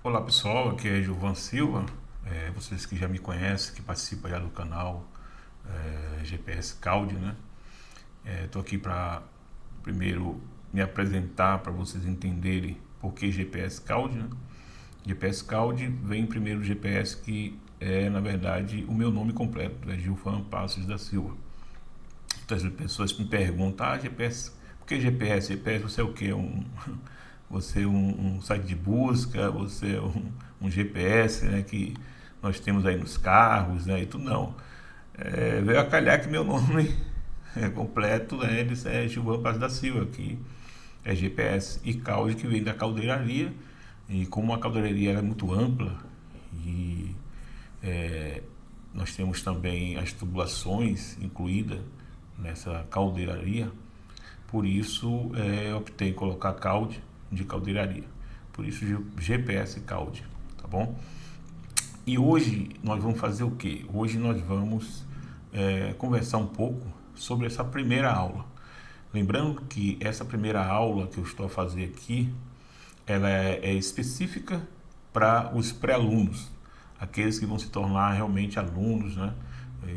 Olá pessoal, aqui é Gilvan Silva. Vocês que já me conhecem, que participam já do canal GPS Caudi, né? Estou aqui para primeiro me apresentar para vocês entenderem por que GPS Caudi, né? GPS Caudi vem primeiro do GPS que é na verdade o meu nome completo, é Gilvan Passos da Silva. Muitas pessoas me perguntam, GPS, por que GPS? GPS você é o quê? Você é um site de busca, você é um GPS, né, que nós temos aí nos carros, né, e tudo não. Veio a calhar que meu nome é completo, né, ele é Gilvan Paz da Silva, que é GPS e Calde, que vem da caldeiraria, e como a caldeiraria é muito ampla, e é, nós temos também as tubulações incluídas nessa caldeiraria, por isso eu optei em colocar Calde de caldeiraria. Por isso GPS Calde, tá bom? E hoje nós vamos fazer o que? Hoje nós vamos conversar um pouco sobre essa primeira aula. Lembrando que essa primeira aula que eu estou a fazer aqui, ela é específica para os pré-alunos, aqueles que vão se tornar realmente alunos, né?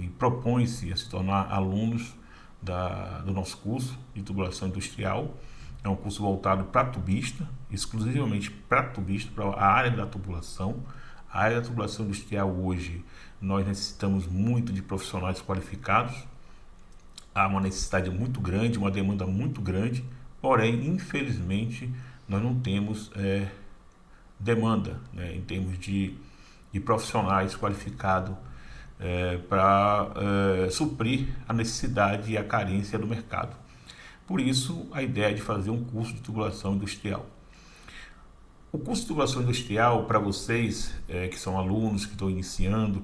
E propõem-se a se tornar alunos do nosso curso de tubulação industrial. É um curso voltado para tubista, exclusivamente para tubista, para a área da tubulação. A área da tubulação industrial hoje, nós necessitamos muito de profissionais qualificados. Há uma necessidade muito grande, uma demanda muito grande, porém, infelizmente, nós não temos demanda, né, em termos de profissionais qualificados para suprir a necessidade e a carência do mercado. Por isso, a ideia de fazer um curso de tubulação industrial. O curso de tubulação industrial, para vocês que são alunos, que estão iniciando,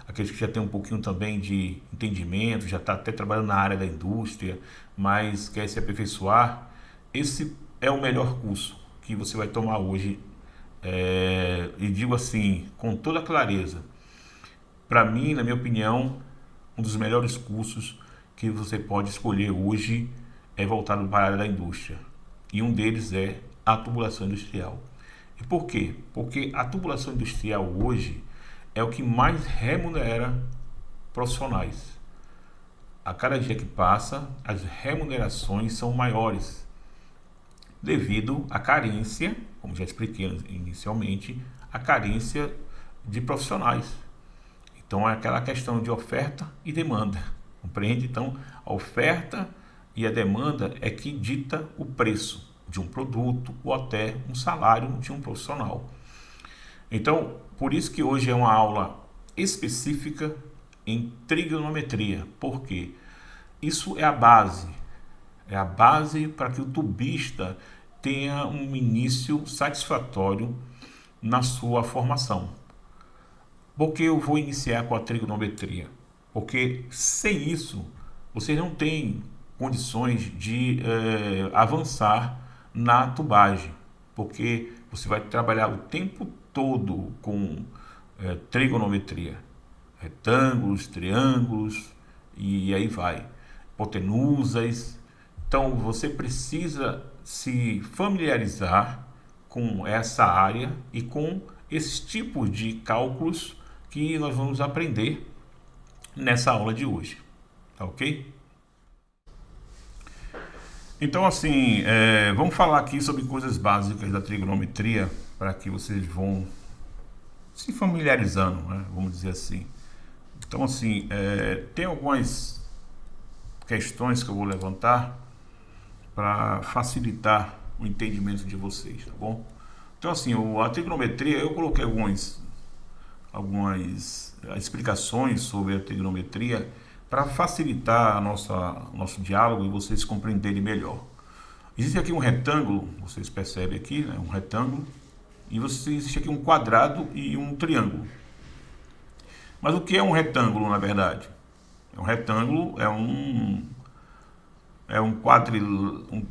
aqueles que já têm um pouquinho também de entendimento, já está até trabalhando na área da indústria, mas quer se aperfeiçoar, esse é o melhor curso que você vai tomar hoje. E digo assim, com toda clareza, para mim, na minha opinião, um dos melhores cursos que você pode escolher hoje é voltado para a área da indústria. E um deles é a tubulação industrial. E por quê? Porque a tubulação industrial hoje é o que mais remunera profissionais. A cada dia que passa, as remunerações são maiores, devido à carência, como já expliquei inicialmente, a carência de profissionais. Então é aquela questão de oferta e demanda, compreende? Então a oferta e a demanda é que dita o preço de um produto ou até um salário de um profissional. Então, por isso que hoje é uma aula específica em trigonometria, porque isso é a base para que o tubista tenha um início satisfatório na sua formação. Por que eu vou iniciar com a trigonometria? Porque sem isso, você não tem condições de avançar na tubagem, porque você vai trabalhar o tempo todo com trigonometria, retângulos, triângulos e aí vai, hipotenusas. Então você precisa se familiarizar com essa área e com esses tipos de cálculos que nós vamos aprender nessa aula de hoje, tá ok? Então, assim, vamos falar aqui sobre coisas básicas da trigonometria para que vocês vão se familiarizando, né? Vamos dizer assim. Então, assim, tem algumas questões que eu vou levantar para facilitar o entendimento de vocês, tá bom? Então, assim, a trigonometria, eu coloquei algumas explicações sobre a trigonometria para facilitar nosso diálogo e vocês compreenderem melhor. Existe aqui um retângulo, vocês percebem aqui, né, um retângulo, e existe aqui um quadrado e um triângulo. Mas o que é um retângulo, na verdade? Um retângulo é um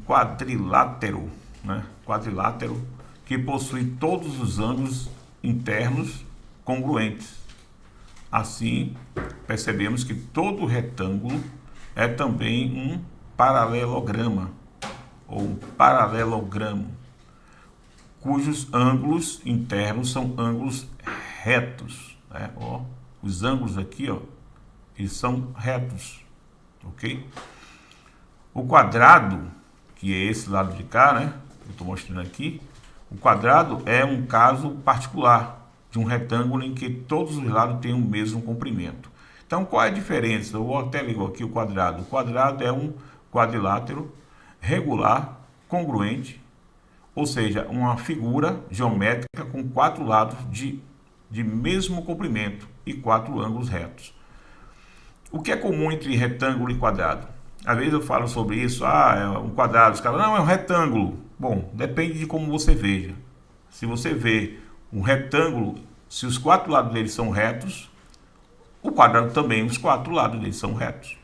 quadrilátero, né? Quadrilátero que possui todos os ângulos internos congruentes. Assim, percebemos que todo retângulo é também um paralelograma ou um paralelogramo. cujos ângulos internos são ângulos retos, né? Ó, os ângulos aqui, ó, eles são retos, ok? O quadrado, que é esse lado de cá, né? Eu estou mostrando aqui. O quadrado é um caso particular de um retângulo em que todos os lados têm o mesmo comprimento. Então, qual é a diferença? Eu vou até ligar aqui o quadrado. O quadrado é um quadrilátero regular, congruente, ou seja, uma figura geométrica com 4 lados de mesmo comprimento e 4 ângulos retos. O que é comum entre retângulo e quadrado? Às vezes eu falo sobre isso, é um quadrado, os caras, não, é um retângulo. Bom, depende de como você veja. Se você vê um retângulo, se os 4 lados dele são retos, o quadrado também, os 4 lados dele são retos.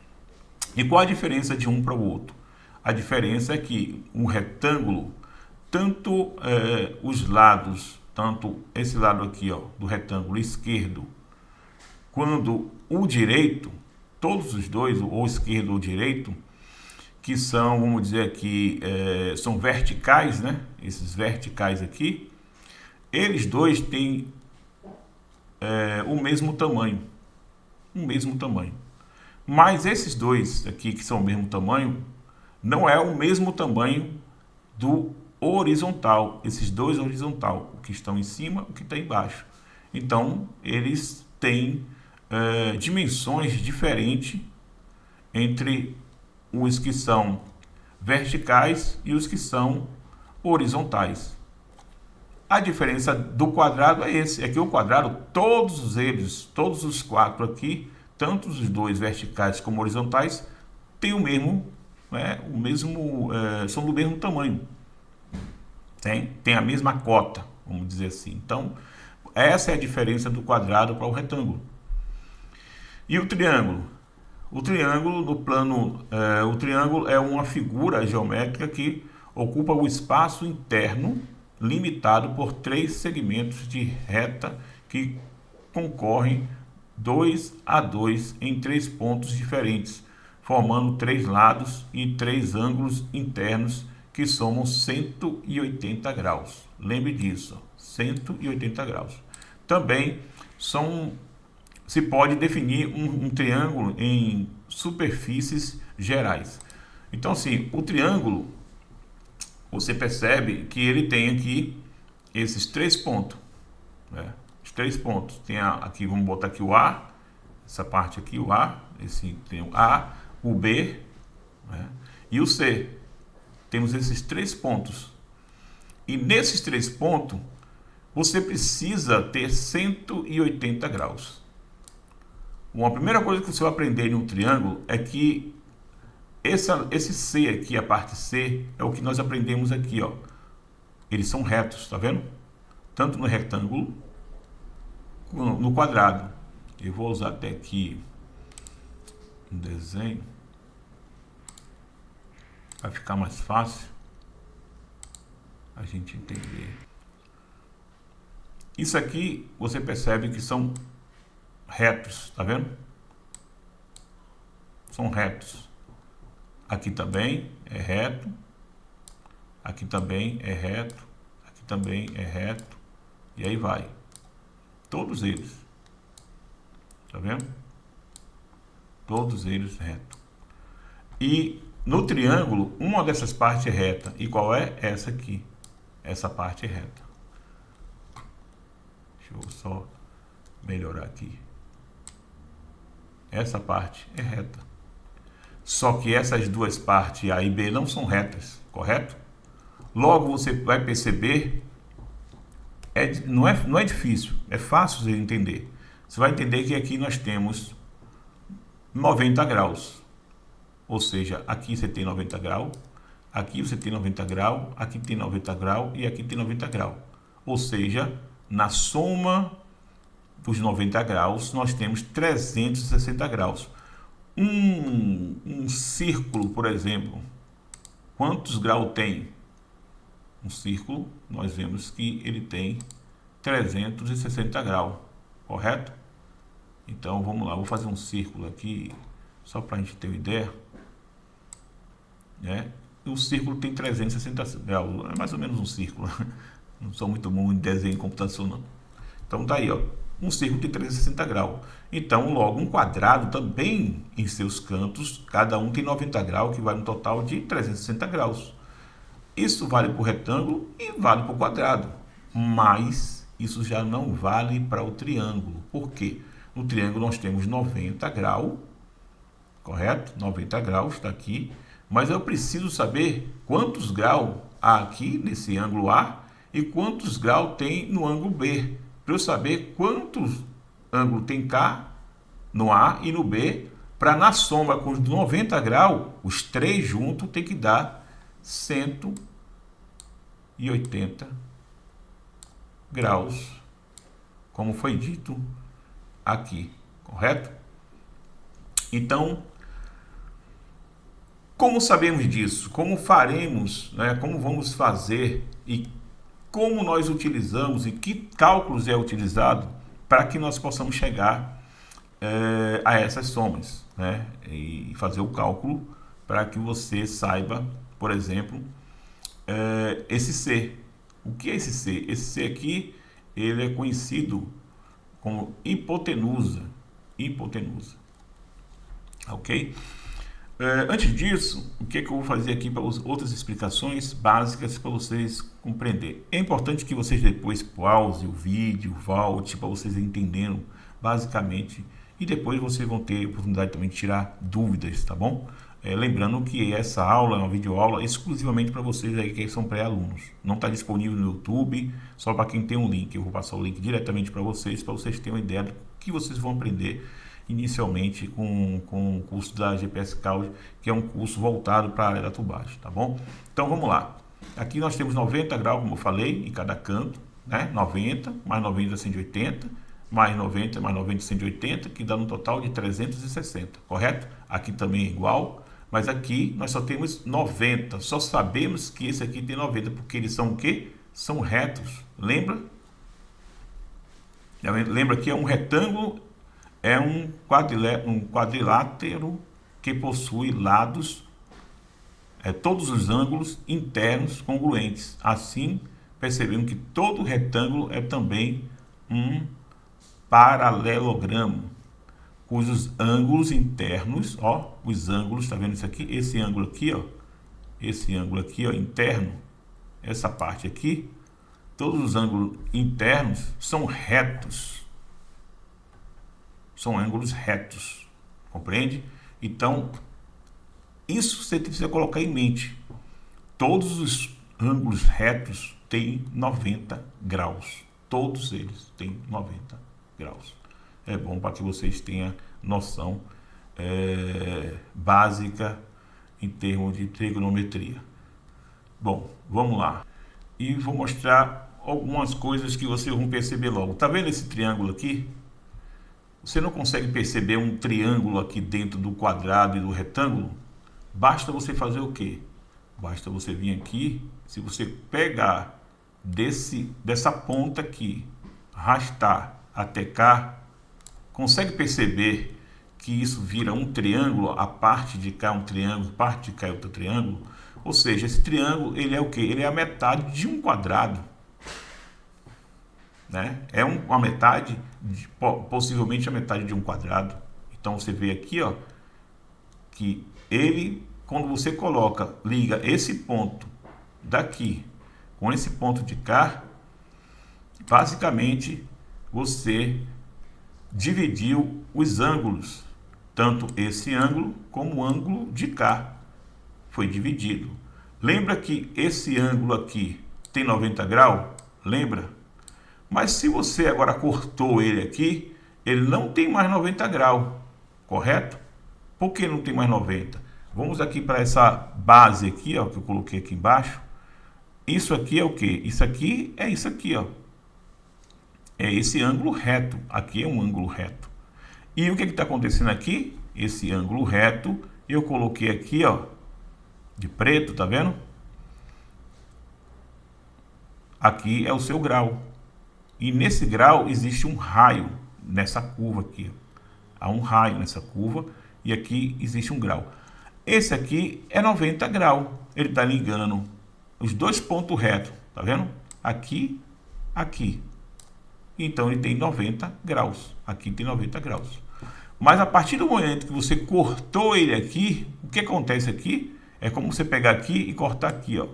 E qual a diferença de um para o outro? A diferença é que um retângulo, tanto os lados, tanto esse lado aqui, ó, do retângulo esquerdo, quando o direito, todos os dois, ou esquerdo ou direito, que são, vamos dizer aqui, são verticais, né? Esses verticais aqui, eles dois têm o mesmo tamanho. Mas esses dois aqui, que são o mesmo tamanho, não é o mesmo tamanho do horizontal. Esses dois horizontal, o que estão em cima, o que está embaixo. Então, eles têm dimensões diferentes entre os que são verticais e os que são horizontais. A diferença do quadrado é esse, é que o quadrado, todos eles, todos os 4 aqui, tanto os dois verticais como horizontais, têm são do mesmo tamanho. Tem a mesma cota, vamos dizer assim. Então, essa é a diferença do quadrado para o retângulo. E o triângulo? O triângulo, no plano, o triângulo é uma figura geométrica que ocupa o espaço interno limitado por 3 segmentos de reta que concorrem 2 a 2 em 3 pontos diferentes, formando 3 lados e 3 ângulos internos que somam 180 graus. Lembre disso, 180 graus. Também se pode definir um triângulo em superfícies gerais. Então, assim, o triângulo, você percebe que ele tem aqui esses 3 pontos, né? Os 3 pontos. Tem aqui, vamos botar aqui o A, essa parte aqui, o A, tem o A, o B, né? E o C. Temos esses 3 pontos. E nesses 3 pontos, você precisa ter 180 graus. Uma primeira coisa que você vai aprender em um triângulo é que esse C aqui, a parte C, é o que nós aprendemos aqui, ó. Eles são retos, tá vendo? Tanto no retângulo, no quadrado. Eu vou usar até aqui um desenho, vai ficar mais fácil a gente entender. Isso aqui, você percebe que são retos, tá vendo? São retos. Aqui também é reto, aqui também é reto, aqui também é reto, e aí vai. Todos eles. Tá vendo? Todos eles retos. E no triângulo, uma dessas partes é reta. E qual é? Essa aqui. Essa parte é reta. Deixa eu só melhorar aqui. Essa parte é reta. Só que essas duas partes, A e B, não são retas, correto? Logo você vai perceber, não é difícil, é fácil de entender. Você vai entender que aqui nós temos 90 graus. Ou seja, aqui você tem 90 graus, aqui você tem 90 graus, aqui tem 90 graus e aqui tem 90 graus. Ou seja, na soma dos 90 graus, nós temos 360 graus. Um círculo, por exemplo, quantos graus tem? Um círculo, nós vemos que ele tem 360 graus, correto? Então, vamos lá, vou fazer um círculo aqui, só para a gente ter uma ideia. O círculo tem 360 graus, é mais ou menos um círculo. Não sou muito bom em desenho em computação, não. Então tá aí, ó, um círculo de 360 graus. Então, logo, um quadrado também, em seus cantos, cada um tem 90 graus, que vai no total de 360 graus. Isso vale para o retângulo e vale para o quadrado. Mas isso já não vale para o triângulo. Por quê? No triângulo nós temos 90 graus, correto? 90 graus está aqui. Mas eu preciso saber quantos graus há aqui nesse ângulo A e quantos graus tem no ângulo B. Para eu saber quantos ângulos tem cá no A e no B, para na soma com os 90 graus, os três juntos tem que dar 180 graus, como foi dito aqui, correto? Então, como sabemos disso? Como faremos, né? Como vamos fazer e como nós utilizamos e que cálculos é utilizado para que nós possamos chegar a essas somas, né? E fazer o cálculo para que você saiba, por exemplo, esse C. O que é esse C? Esse C aqui, ele é conhecido como hipotenusa. Hipotenusa. Ok? Antes disso, o que é que eu vou fazer aqui para outras explicações básicas para vocês compreenderem? É importante que vocês depois pause o vídeo, volte para vocês entenderem basicamente e depois vocês vão ter a oportunidade também de tirar dúvidas, tá bom? Lembrando que essa aula é uma videoaula exclusivamente para vocês aí que são pré-alunos. Não está disponível no YouTube, só para quem tem um link. Eu vou passar o link diretamente para vocês terem uma ideia do que vocês vão aprender inicialmente com o curso da GPS Caudi, que é um curso voltado para a área da tubagem, tá bom? Então vamos lá. Aqui nós temos 90 graus, como eu falei, em cada canto, né? 90, mais 90, 180, mais 90, mais 90, 180, que dá um total de 360, correto? Aqui também é igual, mas aqui nós só temos 90, só sabemos que esse aqui tem 90, porque eles são o quê? São retos, lembra? Lembra que é um retângulo, é um quadrilátero que possui lados, todos os ângulos internos congruentes. Assim, percebemos que todo retângulo é também um paralelogramo, cujos ângulos internos, ó, os ângulos, tá vendo isso aqui? Esse ângulo aqui, ó, interno, essa parte aqui, todos os ângulos internos são retos. São ângulos retos, compreende? Então, isso você precisa colocar em mente. Todos os ângulos retos têm 90 graus. Todos eles têm 90 graus. É bom para que vocês tenham noção básica em termos de trigonometria. Bom, vamos lá. E vou mostrar algumas coisas que vocês vão perceber logo. Tá vendo esse triângulo aqui? Você não consegue perceber um triângulo aqui dentro do quadrado e do retângulo? Basta você fazer o quê? Basta você vir aqui, se você pegar dessa ponta aqui, arrastar até cá, consegue perceber que isso vira um triângulo, a parte de cá é um triângulo, a parte de cá é outro triângulo? Ou seja, esse triângulo, ele é o quê? Ele é a metade de um quadrado. Né? É uma metade, possivelmente a metade de um quadrado. Então você vê aqui, ó, que ele, quando você liga esse ponto daqui com esse ponto de cá, basicamente você dividiu os ângulos, tanto esse ângulo como o ângulo de cá foi dividido. Lembra que esse ângulo aqui tem 90 graus? Lembra? Mas se você agora cortou ele aqui, ele não tem mais 90 graus, correto? Por que não tem mais 90? Vamos aqui para essa base aqui, ó, que eu coloquei aqui embaixo. Isso aqui é o que? Isso aqui é isso aqui, ó. É esse ângulo reto. Aqui é um ângulo reto. E o que está acontecendo aqui? Esse ângulo reto, eu coloquei aqui, ó, de preto, tá vendo? Aqui é o seu grau. E nesse grau existe um raio nessa curva aqui. Há um raio nessa curva e aqui existe um grau. Esse aqui é 90 graus. Ele está ligando os dois pontos retos, tá vendo? aqui, aqui. Então ele tem 90 graus. Aqui tem 90 graus. Mas a partir do momento que você cortou ele aqui, o que acontece aqui é como você pegar aqui e cortar aqui, ó.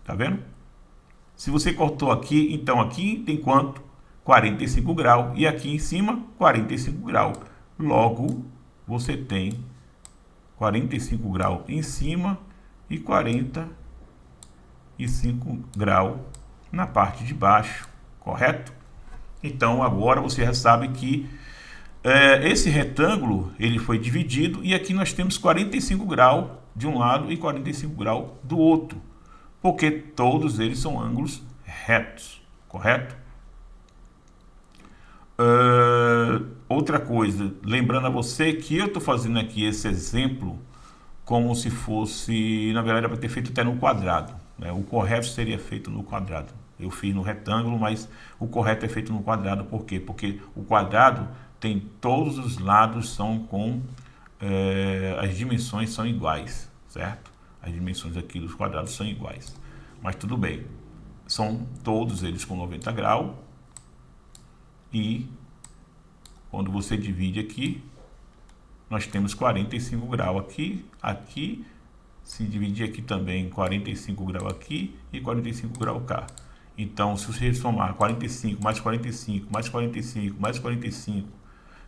Tá vendo? Se você cortou aqui, então aqui tem quanto? 45 graus. E aqui em cima, 45 graus. Logo, você tem 45 graus em cima e 45 graus na parte de baixo, correto? Então agora você já sabe que esse retângulo ele foi dividido e aqui nós temos 45 graus de um lado e 45 graus do outro, porque todos eles são ângulos retos, correto? Outra coisa, lembrando a você que eu estou fazendo aqui esse exemplo como se fosse, na verdade, para ter feito até no quadrado, né? O correto seria feito no quadrado. Eu fiz no retângulo, mas o correto é feito no quadrado. Por quê? Porque o quadrado tem todos os lados são com as dimensões são iguais, certo? As dimensões aqui dos quadrados são iguais. Mas tudo bem. São todos eles com 90 graus. E quando você divide aqui, nós temos 45 graus aqui, aqui, se dividir aqui também 45 graus aqui e 45 graus cá. Então, se você somar 45 mais 45 mais 45 mais 45,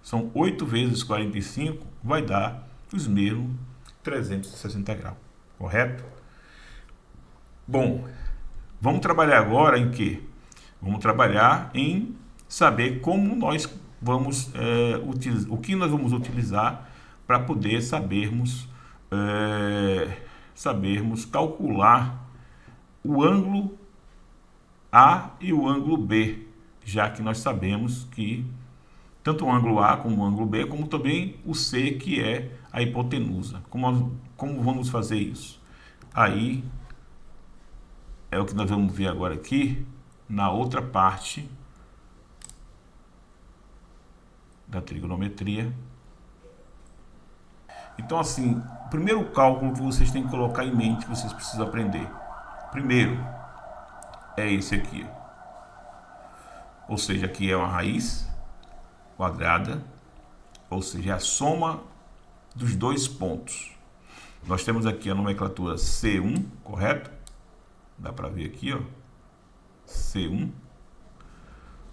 são 8 vezes 45, vai dar os mesmos 360 graus, correto? Bom, vamos trabalhar agora em quê? Vamos trabalhar em saber como nós vamos utilizar, o que nós vamos utilizar para poder sabermos calcular o ângulo A e o ângulo B, já que nós sabemos que tanto o ângulo A como o ângulo B, como também o C, que é a hipotenusa. Como vamos fazer isso? Aí é o que nós vamos ver agora aqui na outra parte da trigonometria. Então, assim, o primeiro cálculo que vocês têm que colocar em mente, que vocês precisam aprender, primeiro, é esse aqui. Ou seja, aqui é uma raiz quadrada, ou seja, a soma dos dois pontos. Nós temos aqui a nomenclatura C1, correto? Dá para ver aqui, ó, C1.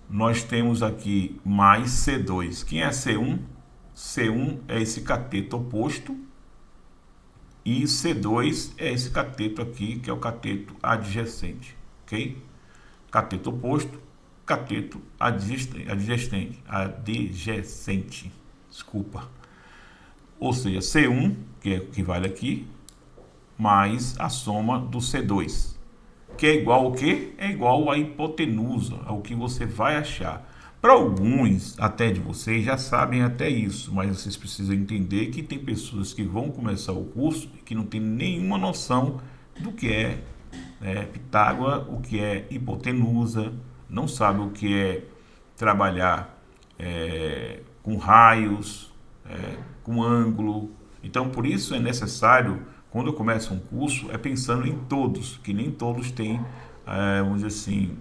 Nós temos aqui mais C2. Quem é C1? C1 é esse cateto oposto e C2 é esse cateto aqui, que é o cateto adjacente, ok? Cateto oposto, cateto adjacente, desculpa. Ou seja, C1, que é o que vale aqui, mais a soma do C2, que é igual ao quê? É igual à hipotenusa, ao que você vai achar. Para alguns, até de vocês, já sabem até isso, mas vocês precisam entender que tem pessoas que vão começar o curso e que não tem nenhuma noção do que é Pitágoras, o que é hipotenusa, não sabe o que é trabalhar com raios, com ângulo. Então, por isso é necessário, quando eu começo um curso, é pensando em todos, que nem todos têm, vamos dizer assim,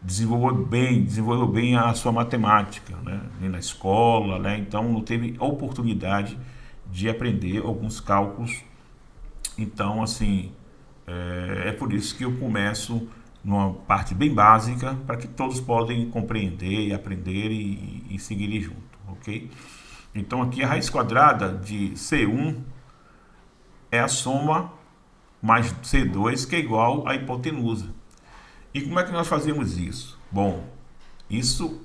desenvolveu bem a sua matemática, né? Nem na escola, né? Então não teve a oportunidade de aprender alguns cálculos. Então, assim, é por isso que eu começo numa parte bem básica, para que todos podem compreender e aprender e seguir junto, ok? Então aqui a raiz quadrada de C1 é a soma mais C2, que é igual à hipotenusa. E como é que nós fazemos isso? Bom, isso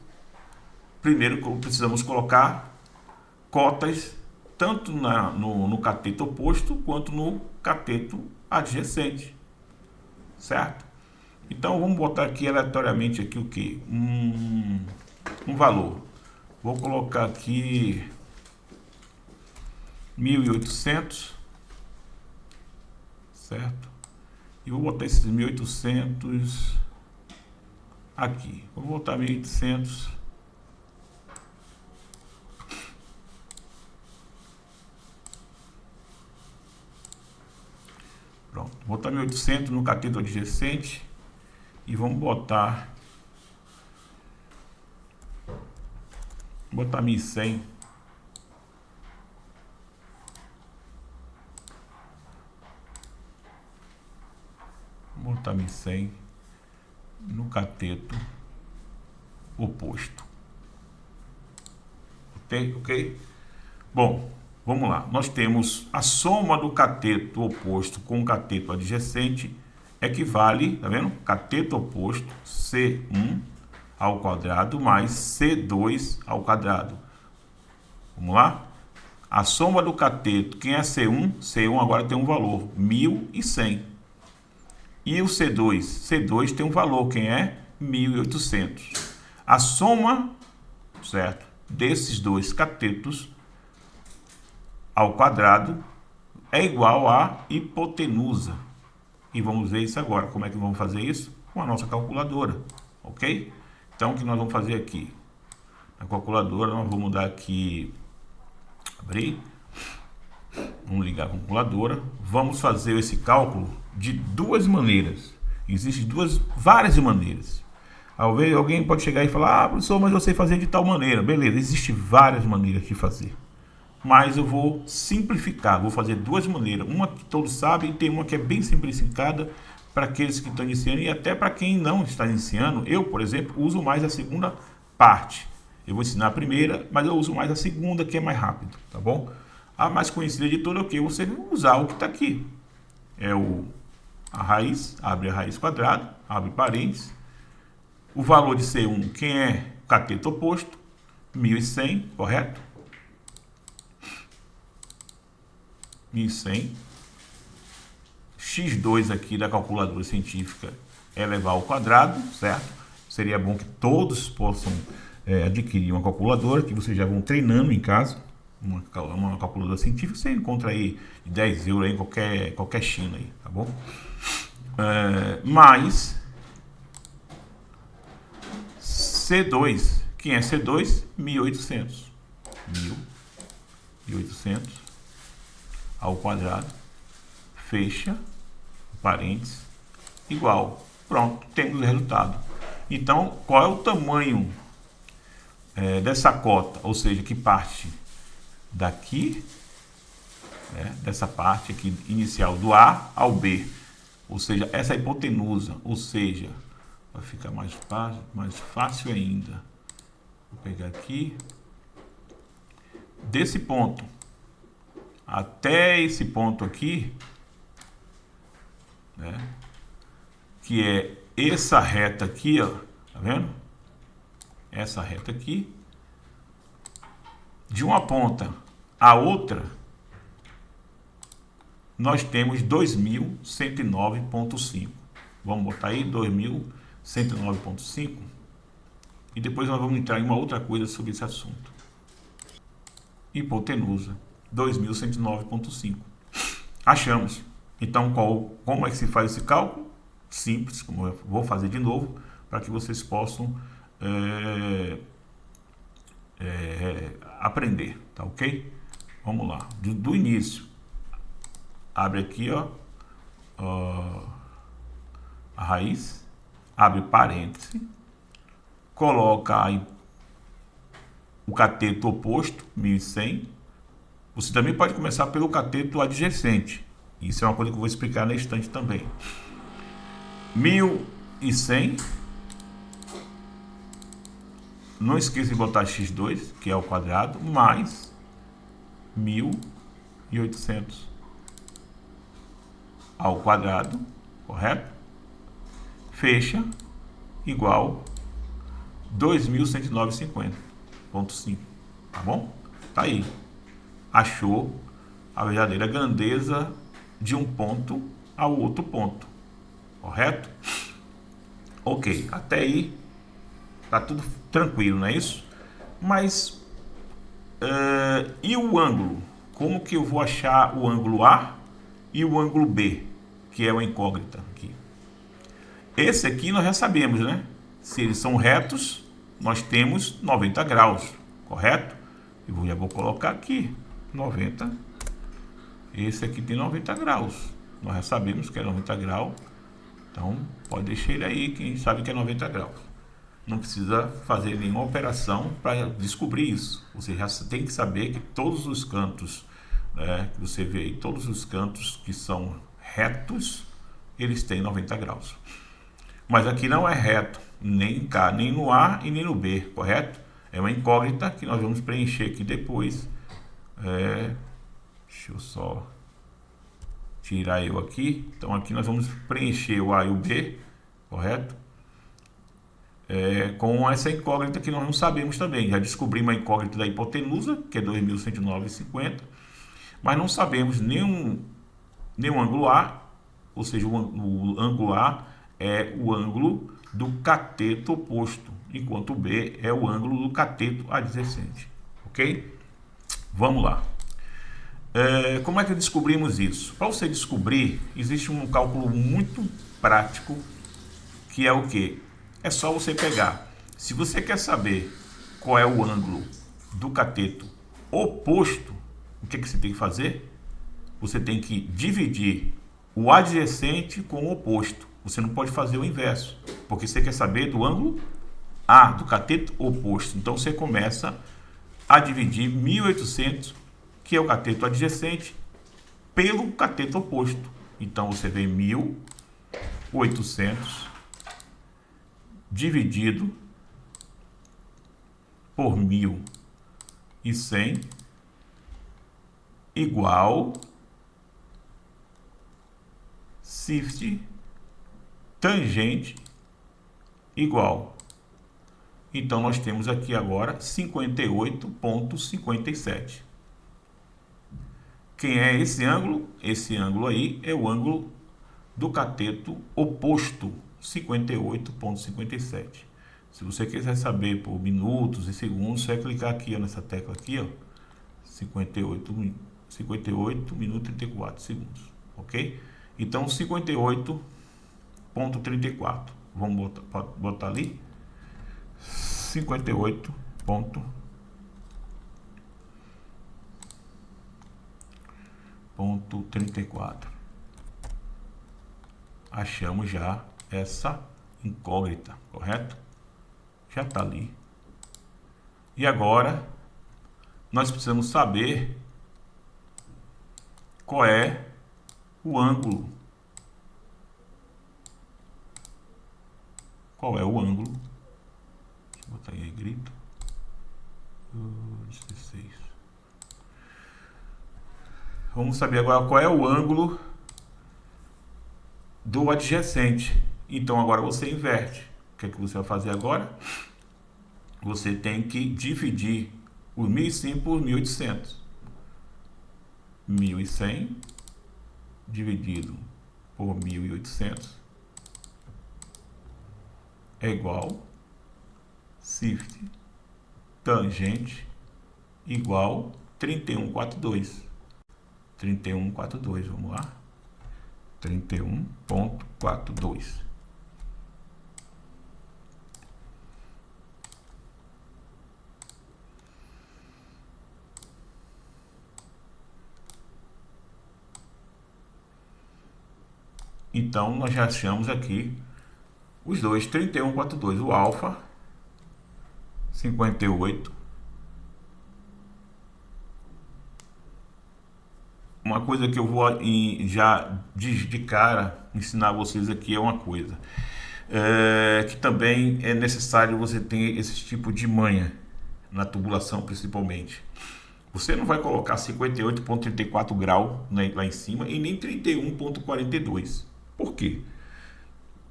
primeiro precisamos colocar cotas tanto no cateto oposto quanto no cateto adjacente, certo? Então vamos botar aqui aleatoriamente aqui o que? Um valor. Vou colocar aqui 1.800, certo? E vou botar esses 1.800 aqui. Vou botar 1.800. Pronto. Vou botar 1.800 no cateto adjacente. e vamos botar 1100. Vou botar 1100 no cateto oposto. Ok? Bom, vamos lá. Nós temos a soma do cateto oposto com o cateto adjacente equivale, tá vendo? Cateto oposto C1 ao quadrado mais C2 ao quadrado. Vamos lá? A soma do cateto, quem é C1? C1 agora tem um valor, 1100. E o C2? C2 tem um valor, quem é? 1800. A soma, certo, desses dois catetos ao quadrado é igual à hipotenusa. E vamos ver isso agora. Como é que vamos fazer isso? Com a nossa calculadora, ok? Então, o que nós vamos fazer aqui? Na calculadora, nós vamos dar aqui, abrir, vamos ligar a calculadora. Vamos fazer esse cálculo de duas maneiras. Existem várias maneiras. Alguém pode chegar e falar, ah, professor, mas eu sei fazer de tal maneira. Beleza, existem várias maneiras de fazer. Mas eu vou simplificar, vou fazer duas maneiras. Uma que todos sabem e tem uma que é bem simplificada para aqueles que estão iniciando e até para quem não está iniciando. Eu, por exemplo, uso mais a segunda parte. Eu vou ensinar a primeira, mas eu uso mais a segunda, que é mais rápido, tá bom? A mais conhecida de toda é o que? Você usar o que está aqui. É a raiz, abre a raiz quadrada, abre parênteses. O valor de C1, quem é o cateto oposto? 1100, correto? 1100. X2 aqui da calculadora científica é elevar ao quadrado, certo? Seria bom que todos possam adquirir uma calculadora, que vocês já vão treinando em casa. Uma calculadora científica, você encontra aí de 10 euros aí em qualquer China aí, tá bom? Mais C2, quem é C2? 1800. 1800 ao quadrado, fecha, parênteses, igual. Pronto, temos o resultado. Então, qual é o tamanho dessa cota? Ou seja, que parte daqui, dessa parte aqui inicial, do A ao B. Ou seja, essa hipotenusa, ou seja, vai ficar mais fácil ainda. Vou pegar aqui, desse ponto até esse ponto aqui, que é essa reta aqui, ó, tá vendo? Essa reta aqui, de uma ponta a outra, nós temos 2109,5. Vamos botar aí 2109,5 e depois nós vamos entrar em uma outra coisa sobre esse assunto. Hipotenusa 2109,5. Achamos. Então, como é que se faz esse cálculo? Simples, como eu vou fazer de novo, para que vocês possam aprender, tá ok? Vamos lá, do início. Abre aqui, ó, a raiz, abre parêntese, coloca aí o cateto oposto, 1100. Você também pode começar pelo cateto adjacente. Isso é uma coisa que eu vou explicar na instante também. 1100. Não esqueça de botar x2, que é ao quadrado, mais 1800 ao quadrado, correto? Fecha, igual 2109,5, tá bom? Tá aí. Achou a verdadeira grandeza de um ponto ao outro ponto, correto? Ok, até aí tá tudo tranquilo, não é isso? Mas e o ângulo? Como que eu vou achar o ângulo A e o ângulo B, que é uma incógnita aqui? Esse aqui nós já sabemos, né? Se eles são retos, nós temos 90 graus, correto? Eu já vou colocar aqui 90. Esse aqui tem 90 graus. Nós já sabemos que é 90 graus. Então, pode deixar ele aí, quem sabe que é 90 graus. Não precisa fazer nenhuma operação para descobrir isso. Você já tem que saber que todos os cantos, que você vê aí, todos os cantos que são retos, eles têm 90 graus. Mas aqui não é reto, nem em K, nem no A e nem no B, correto? É uma incógnita que nós vamos preencher aqui depois. Deixa eu só tirar eu aqui. Então aqui nós vamos preencher o A e o B, correto? Com essa incógnita que nós não sabemos também. Já descobrimos a incógnita da hipotenusa, que é 2.109,50, mas não sabemos nenhum ângulo A, ou seja, o ângulo A é o ângulo do cateto oposto, enquanto o B é o ângulo do cateto adjacente, ok? Vamos lá. Como é que descobrimos isso? Para você descobrir, existe um cálculo muito prático, que é o quê? É só você pegar. Se você quer saber qual é o ângulo do cateto oposto, o que você tem que fazer? Você tem que dividir o adjacente com o oposto. Você não pode fazer o inverso, porque você quer saber do ângulo A, do cateto oposto. Então você começa a dividir 1.800, que é o cateto adjacente, pelo cateto oposto. Então você vê 1.800 dividido por 1.100 igual shift tangente igual. Então nós temos aqui agora 58,57. Quem é esse ângulo? Esse ângulo aí é o ângulo do cateto oposto, 58,57. Se você quiser saber por minutos e segundos, você vai clicar aqui, ó, nessa tecla aqui, ó, 58 minutos e 34 segundos, ok? Então 58,34. Vamos botar ali 58,34. Achamos já essa incógnita, correto? Já está ali. E agora nós precisamos saber qual é o ângulo. Qual é o ângulo? Deixa eu botar aí grito. 16. Vamos saber agora qual é o ângulo do adjacente. Então agora você inverte. O que é que você vai fazer agora? Você tem que dividir os 1.100 por 1.800. 1.100 dividido por 1.800 é igual shift tangente igual 31,42. 31,42, vamos lá. 31,42. Então nós já achamos aqui os dois, 31,42, o alfa 58. Uma coisa que eu vou já de cara ensinar vocês aqui é uma coisa que também é necessário você ter esse tipo de manha na tubulação, principalmente. Você não vai colocar 58,34 graus lá em cima e nem 31,42. Por quê?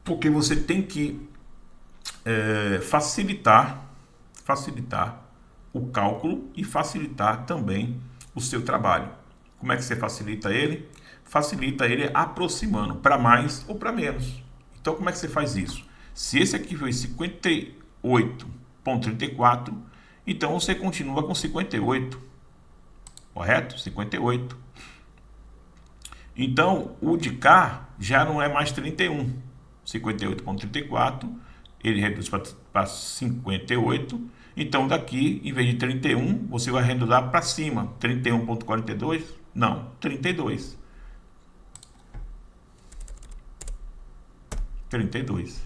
Porque você tem que facilitar o cálculo e facilitar também o seu trabalho. Como é que você facilita ele? Facilita ele aproximando para mais ou para menos. Então, como é que você faz isso? Se esse aqui foi 58,34, então você continua com 58, correto? 58. Então, o de cá já não é mais 31. 58,34, ele reduz para 58. Então, daqui, em vez de 31, você vai arredondar para cima. 31,42? Não, 32. 32.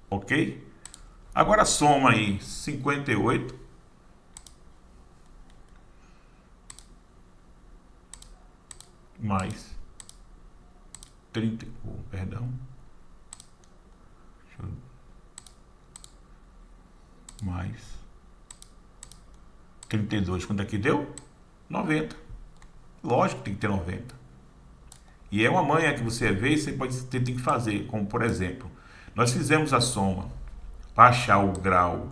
Ok? Agora soma aí 58 mais 30, perdão. Mais 32, quanto é que deu? 90. Lógico que tem que ter 90. E é uma manha que você vê e você tem que fazer, como por exemplo, nós fizemos a soma para achar o grau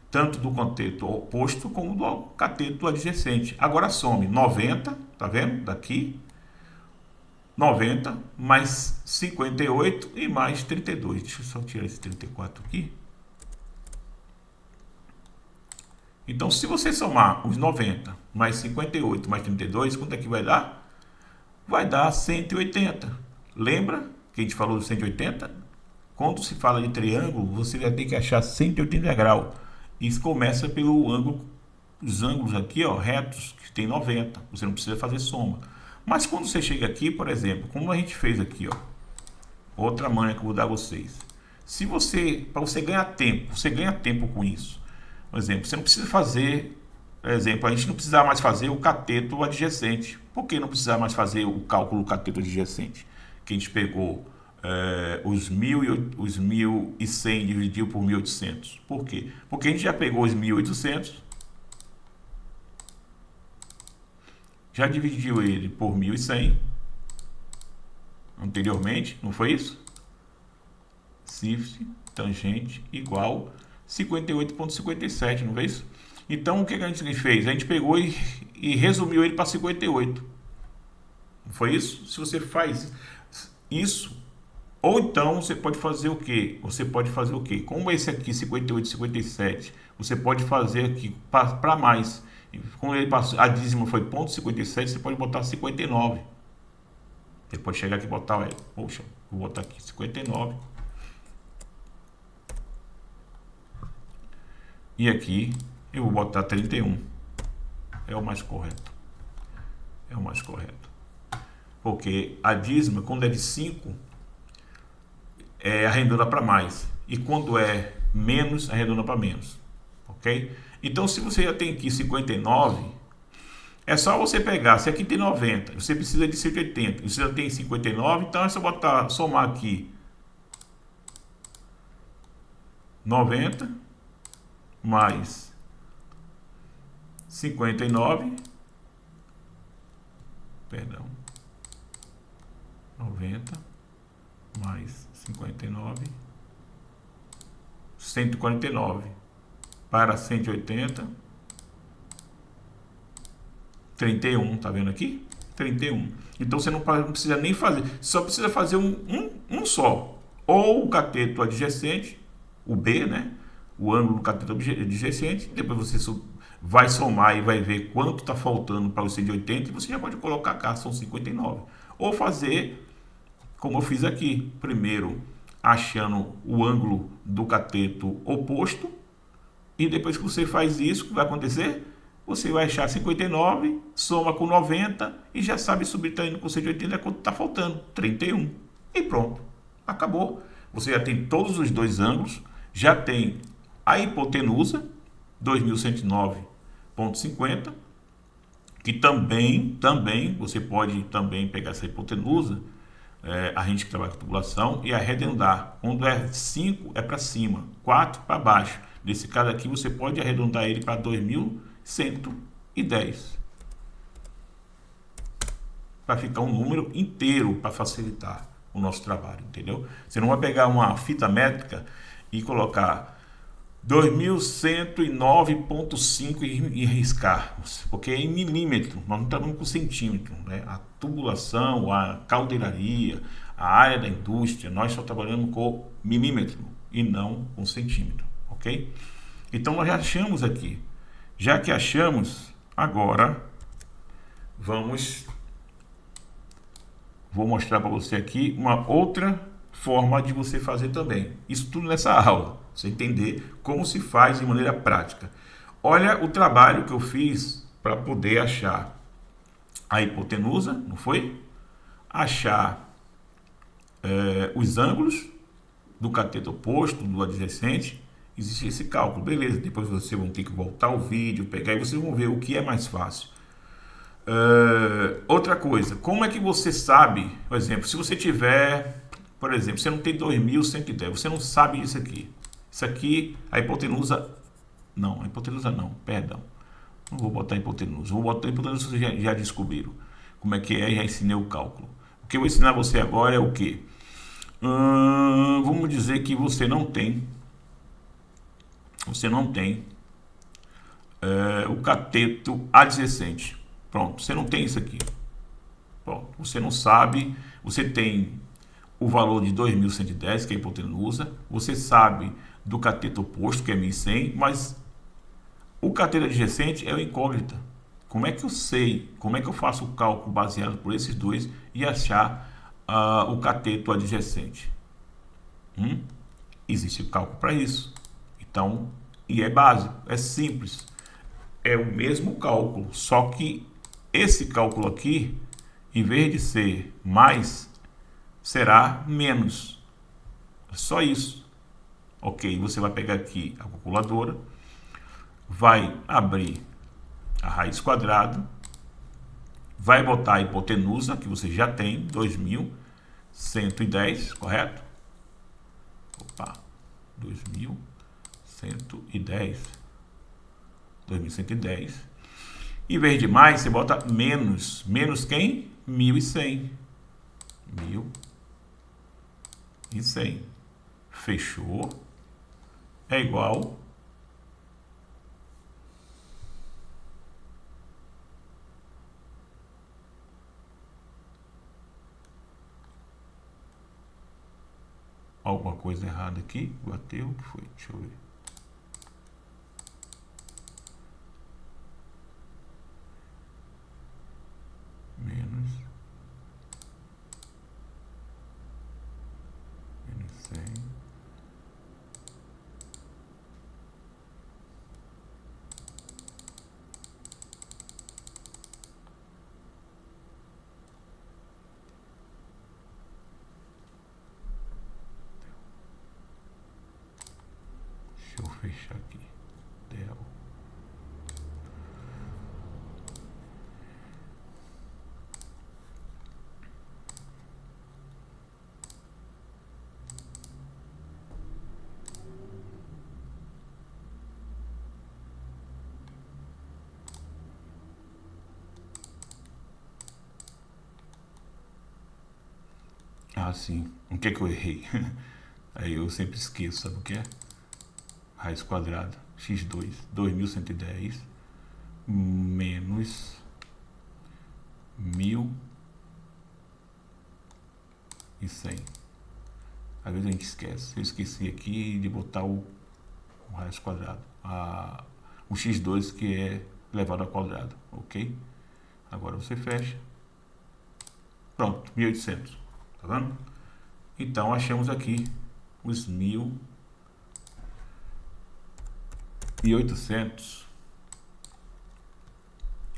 tanto do cateto oposto como do cateto adjacente. Agora some 90, tá vendo? Daqui 90 mais 58 e mais 32. Deixa eu só tirar esse 34 aqui. Então, se você somar os 90 mais 58 mais 32, quanto é que vai dar? Vai dar 180. Lembra que a gente falou do 180? Quando se fala de triângulo, você vai ter que achar 180 graus. Isso começa pelo ângulo, os ângulos aqui, ó, retos, que tem 90. Você não precisa fazer soma. Mas quando você chega aqui, por exemplo, como a gente fez aqui, ó, outra manha que eu vou dar a vocês. Se você, para você ganhar tempo, você ganha tempo com isso. Por exemplo, você não precisa fazer, por exemplo, a gente não precisa mais fazer o cateto adjacente. Por que não precisar mais fazer o cálculo do cateto adjacente? Que a gente pegou os 1.100 dividiu por 1.800. Por quê? Porque a gente já pegou os 1.800, já dividiu ele por 1.100 anteriormente, não foi isso? Cif tangente igual 58,57, não é isso? Então o que a gente fez? A gente pegou e resumiu ele para 58. Não foi isso? Se você faz isso, ou então você pode fazer o quê? Você pode fazer o quê? Como esse aqui, 58, 57, você pode fazer aqui para mais. Como ele passou, a dízima foi 0,57, você pode botar 59. Você pode chegar aqui e botar, poxa, vou botar aqui 59. E aqui eu vou botar 31. É o mais correto. É o mais correto. Porque a dízima, quando é de 5, arredonda para mais. E quando é menos, arredonda para menos. Ok? Então, se você já tem aqui 59, é só você pegar. Se aqui tem 90, você precisa de 180. Você já tem 59, então é só botar, somar aqui 90 mais 59, perdão, 90 mais 59, 149 para 180, 31, tá vendo aqui? 31. Então você não precisa nem fazer, só precisa fazer um só, ou o cateto adjacente, o B, né? O ângulo do cateto adjacente, depois você vai somar e vai ver quanto está faltando para o 180 e você já pode colocar cá, são 59. Ou fazer como eu fiz aqui, primeiro achando o ângulo do cateto oposto, e depois que você faz isso, o que vai acontecer? Você vai achar 59, soma com 90 e já sabe subtraindo com 180 quanto está faltando, 31. E pronto, acabou. Você já tem todos os dois ângulos, já tem a hipotenusa, 2109,50, que também você pode também pegar essa hipotenusa, a gente que trabalha com tubulação, e arredondar. Quando é 5 é para cima, 4 para baixo. Nesse caso aqui você pode arredondar ele para 2110. Para ficar um número inteiro para facilitar o nosso trabalho, entendeu? Você não vai pegar uma fita métrica e colocar 2109,5 e riscar, porque é em milímetro, nós não estamos com centímetro, né? A tubulação, a caldeiraria, a área da indústria, nós só trabalhamos com milímetro e não com centímetro, ok? Então nós já achamos aqui. Já que achamos, agora vou mostrar para você aqui uma outra forma de você fazer também. Isso tudo nessa aula, pra você entender como se faz de maneira prática. Olha o trabalho que eu fiz para poder achar a hipotenusa, não foi? achar os ângulos do cateto oposto, do adjacente, existe esse cálculo. Beleza, depois vocês vão ter que voltar o vídeo, pegar e vocês vão ver o que é mais fácil. Outra coisa, como é que você sabe, por exemplo, se você tiver, por exemplo, você não tem 2110, você não sabe isso aqui. Isso aqui, a hipotenusa não, perdão. Não vou botar hipotenusa, vou botar hipotenusa, vocês já descobriram como é que é, já ensinei o cálculo. O que eu vou ensinar você agora é o que? Vamos dizer que você não tem o cateto adjacente. Pronto, você não tem isso aqui. Pronto, você não sabe, você tem o valor de 2110, que é a hipotenusa, você sabe do cateto oposto, que é 1100, mas o cateto adjacente é o incógnita. Como é que eu sei, como é que eu faço o cálculo baseado por esses dois e achar o cateto adjacente? Existe o cálculo para isso. Então, e é básico, é simples. É o mesmo cálculo, só que esse cálculo aqui, em vez de ser mais, será menos. É só isso. Ok, você vai pegar aqui a calculadora, vai abrir a raiz quadrada, vai botar a hipotenusa, que você já tem, 2110, correto? Opa, 2110. 2110. Em vez de mais, você bota menos. Menos quem? 1100. 1100. Fechou. É igual. Alguma coisa errada aqui. Bateu. O que foi? Deixa eu ver. Menos 100. Deixa eu fechar aqui. Del. Ah, sim. O que é que eu errei? Aí eu sempre esqueço, sabe o que é? Raiz quadrada, x2, 2110, menos 1100. Às vezes a gente esquece. Eu esqueci aqui de botar o raiz quadrado. O x2 que é elevado ao quadrado, ok? Agora você fecha. Pronto, 1800. Tá vendo? Então achamos aqui os 1800.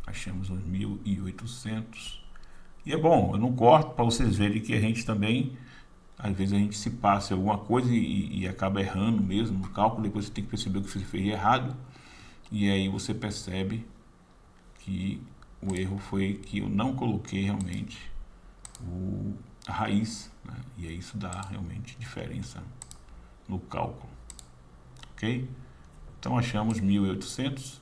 Achamos os 1800. E é bom, eu não corto para vocês verem que a gente também, às vezes a gente se passa em alguma coisa e acaba errando mesmo no cálculo, depois você tem que perceber o que você fez errado, e aí você percebe que o erro foi que eu não coloquei realmente a raiz, né? E aí isso dá realmente diferença no cálculo, ok? Então achamos 1800,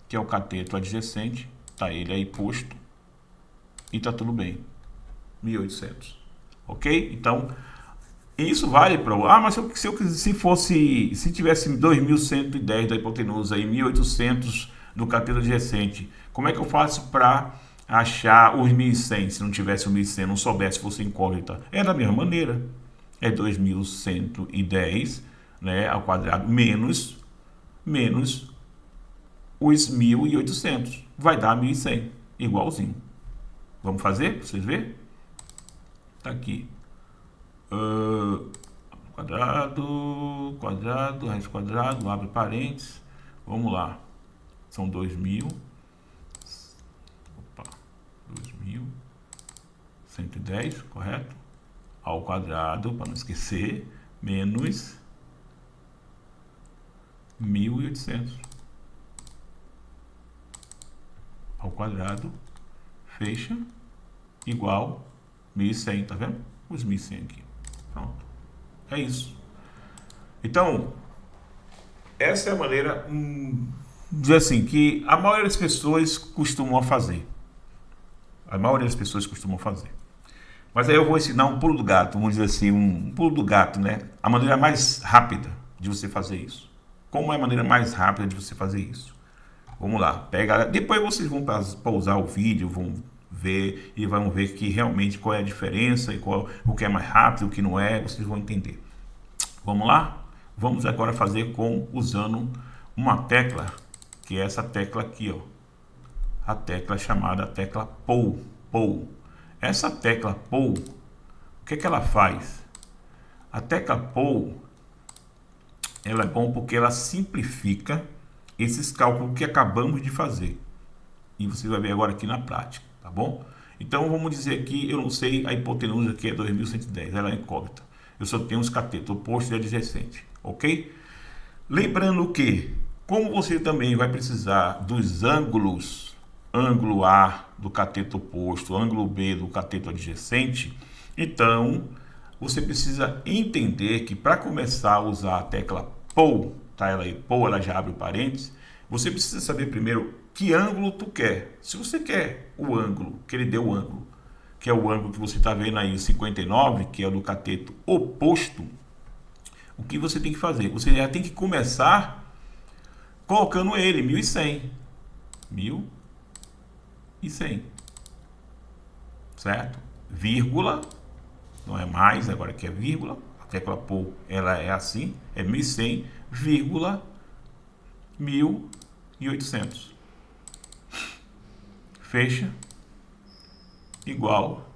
que é o cateto adjacente, tá ele aí posto, e tá tudo bem, 1800, ok? Então, isso vale para mas se tivesse 2110 da hipotenusa e 1800 do cateto adjacente, como é que eu faço para achar os 1100, se não tivesse o 1100, não soubesse, fosse incógnita? É da mesma maneira, é 2110, né, ao quadrado, menos os 1800, vai dar 1100, igualzinho. Vamos fazer, para vocês verem? Tá aqui. Quadrado, raiz quadrado, abre parênteses. Vamos lá. São 2110 110, correto? Ao quadrado, para não esquecer, menos 1.800 ao quadrado, fecha, igual 1.100, tá vendo? Os 1.100 aqui. Pronto. É isso. Então, essa é a maneira, dizer assim, que a maioria das pessoas costumam fazer. A maioria das pessoas costumam fazer. Mas aí eu vou ensinar um pulo do gato, vamos dizer assim, um pulo do gato, né? A maneira mais rápida de você fazer isso. Como é a maneira mais rápida de você fazer isso? Vamos lá, pega. Depois vocês vão pausar o vídeo, vão ver e vão ver que realmente qual é a diferença e o que é mais rápido, o que não é, vocês vão entender. Vamos lá? Vamos agora fazer usando uma tecla, que é essa tecla aqui, ó. A tecla chamada tecla POU. Essa tecla POU, o que ela faz? A tecla POU, ela é bom porque ela simplifica esses cálculos que acabamos de fazer. E você vai ver agora aqui na prática, tá bom? Então vamos dizer que eu não sei a hipotenusa, que é 2110, ela é incógnita. Eu só tenho os catetos oposto e adjacente, ok? Lembrando que, como você também vai precisar dos ângulos, ângulo A do cateto oposto, ângulo B do cateto adjacente, então você precisa entender que para começar a usar a tecla POU, tá? Ela já abre o parênteses, você precisa saber primeiro que ângulo tu quer. Se você quer o ângulo, que ele deu o ângulo, que é o ângulo que você está vendo aí, o 59, que é o do cateto oposto, o que você tem que fazer? Você já tem que começar colocando ele, 1.100. 1.100. Certo? Vírgula, não é mais, agora que é vírgula. A tecla POU, ela é assim, é 1.100, vírgula, 1.800. Fecha, igual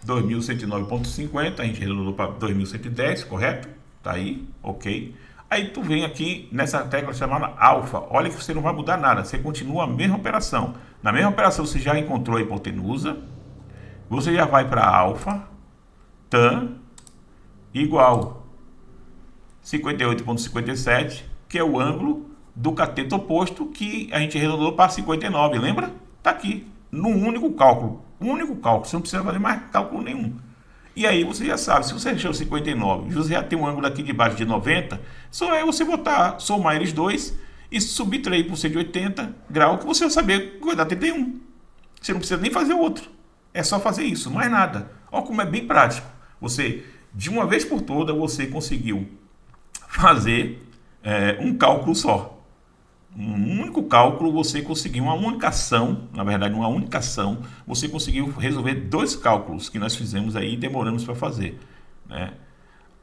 2.109,50, a gente arredondou para 2.110, correto? Tá aí, ok. Aí tu vem aqui nessa tecla chamada alfa, olha que você não vai mudar nada, você continua a mesma operação. Na mesma operação você já encontrou a hipotenusa, você já vai para alfa, tan, igual 58,57, que é o ângulo do cateto oposto que a gente arredondou para 59, lembra? Tá aqui, num único cálculo, você não precisa fazer mais cálculo nenhum. E aí você já sabe, se você achou 59 e você já tem um ângulo aqui de baixo de 90, só é você somar eles dois e subtrair por 180 graus, que você vai saber que vai dar 31. Você não precisa nem fazer o outro, é só fazer isso, mais nada. Olha como é bem prático. Você, de uma vez por toda, você conseguiu fazer um cálculo só. Um único cálculo, você conseguiu uma única ação, na verdade uma única ação, você conseguiu resolver dois cálculos que nós fizemos aí e demoramos para fazer, né?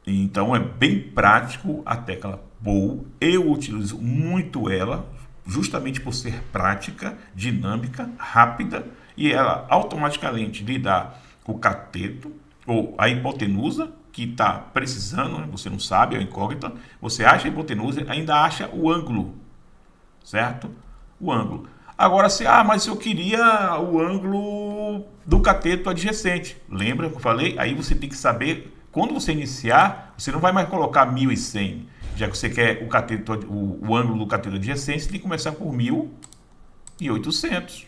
Então é bem prático a tecla POU, eu utilizo muito ela, justamente por ser prática, dinâmica, rápida, e ela automaticamente lhe dá o cateto, ou a hipotenusa, que está precisando, né? Você não sabe, é incógnita, você acha a hipotenusa, ainda acha o ângulo, certo? O ângulo. Agora, mas eu queria o ângulo do cateto adjacente. Lembra que eu falei? Aí você tem que saber, quando você iniciar, você não vai mais colocar 1.100. Já que você quer o ângulo do cateto adjacente, você tem que começar por 1.800,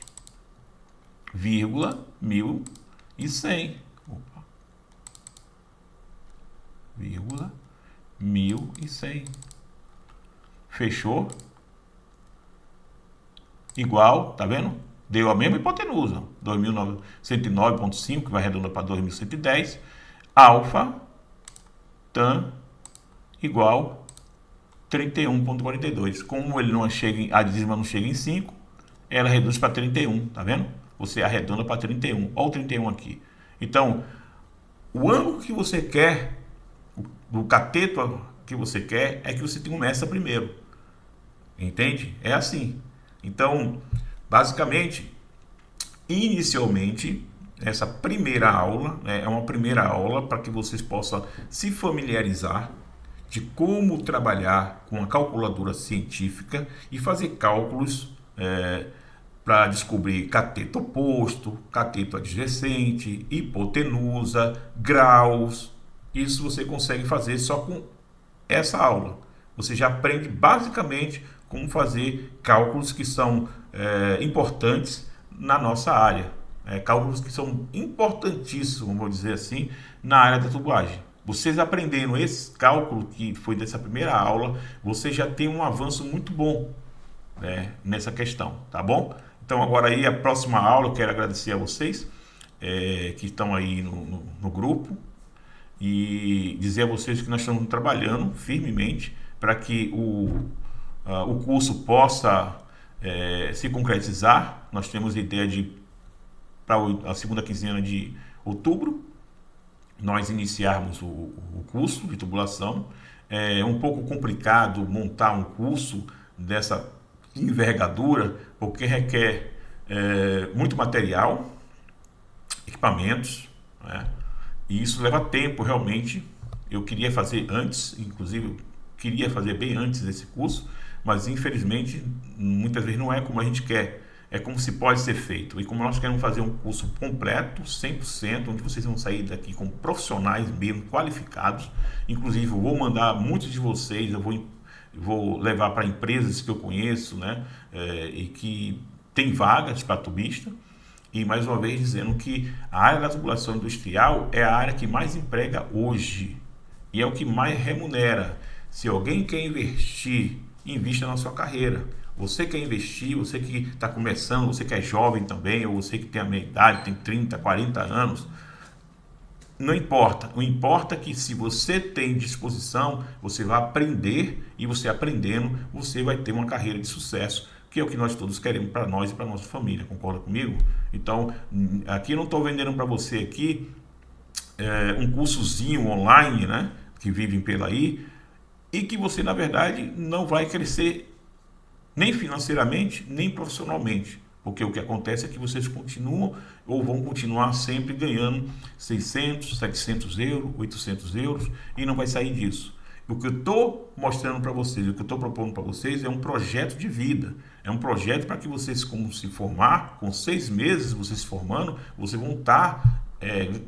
vírgula, 1.100. Opa. Vírgula, 1.100. Fechou? Igual, tá vendo? Deu a mesma hipotenusa, 2.109,5, que vai arredondar para 2.110, alfa, tan, igual 31,42. Como ele não chega, a dízima não chega em 5, ela reduz para 31, tá vendo? Você arredonda para 31, olha o 31 aqui. Então, o ângulo que você quer, o cateto que você quer, é que você começa primeiro. Entende? É assim. Então, basicamente, inicialmente, essa primeira aula, né, é uma primeira aula para que vocês possam se familiarizar de como trabalhar com a calculadora científica e fazer cálculos para descobrir cateto oposto, cateto adjacente, hipotenusa, graus. Isso você consegue fazer só com essa aula. Você já aprende basicamente como fazer cálculos que são importantes na nossa área. Cálculos que são importantíssimos, vou dizer assim, na área da tubulagem. Vocês aprendendo esse cálculo que foi dessa primeira aula, você já tem um avanço muito bom, né, nessa questão, tá bom? Então agora aí a próxima aula eu quero agradecer a vocês que estão aí no grupo e dizer a vocês que nós estamos trabalhando firmemente para que o curso possa se concretizar. Nós temos a ideia de, para a segunda quinzena de outubro, nós iniciarmos o curso de tubulação. É um pouco complicado montar um curso dessa envergadura, porque requer muito material, equipamentos, né? E isso leva tempo realmente. Eu queria fazer antes, inclusive eu queria fazer bem antes desse curso, mas infelizmente muitas vezes não é como a gente quer, é como se pode ser feito. E como nós queremos fazer um curso completo, 100%, onde vocês vão sair daqui como profissionais mesmo, qualificados. Inclusive eu vou mandar muitos de vocês, eu vou levar para empresas que eu conheço, né, e que tem vagas para tubista. E mais uma vez dizendo que a área da tubulação industrial é a área que mais emprega hoje e é o que mais remunera. Se alguém quer investir, invista na sua carreira. Você quer investir, você que está começando, você que é jovem também, ou você que tem a minha idade, tem 30, 40 anos, não importa. O importa é que se você tem disposição, você vai aprender, e você aprendendo, você vai ter uma carreira de sucesso, que é o que nós todos queremos para nós e para nossa família. Concorda comigo? Então, aqui eu não estou vendendo para você aqui um cursozinho online, né, que vivem pela aí, e que você, na verdade, não vai crescer nem financeiramente, nem profissionalmente. Porque o que acontece é que vocês continuam ou vão continuar sempre ganhando 600, 700 euros, 800 euros e não vai sair disso. O que eu estou mostrando para vocês, o que eu estou propondo para vocês é um projeto de vida. É um projeto para que vocês, como se formar, com 6 meses vocês se formando, vocês vão estar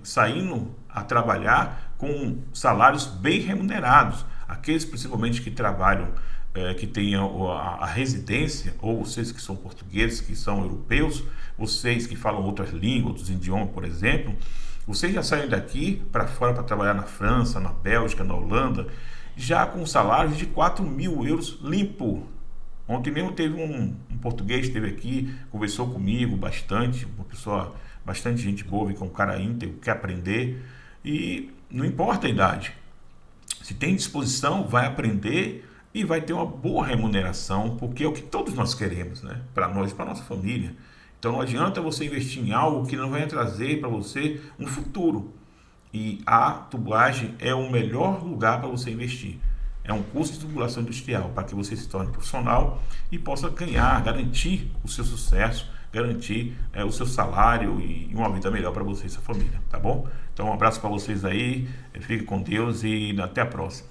saindo a trabalhar com salários bem remunerados. Aqueles principalmente que trabalham, que tenham a residência, ou vocês que são portugueses, que são europeus, vocês que falam outras línguas, outros idiomas, por exemplo, vocês já saem daqui para fora para trabalhar na França, na Bélgica, na Holanda, já com salários de 4.000 euros limpo. Ontem mesmo teve um português que esteve aqui, conversou comigo bastante, uma pessoa bastante gente boa, que é um cara íntegro, quer aprender, e não importa a idade. Se tem disposição, vai aprender e vai ter uma boa remuneração, porque é o que todos nós queremos, né? Para nós e para nossa família. Então não adianta você investir em algo que não vai trazer para você um futuro. E a tubulagem é o melhor lugar para você investir. É um curso de tubulação industrial para que você se torne profissional e possa ganhar, garantir o seu sucesso, garantir o seu salário e uma vida melhor para você e sua família, tá bom? Então um abraço para vocês aí, fique com Deus e até a próxima.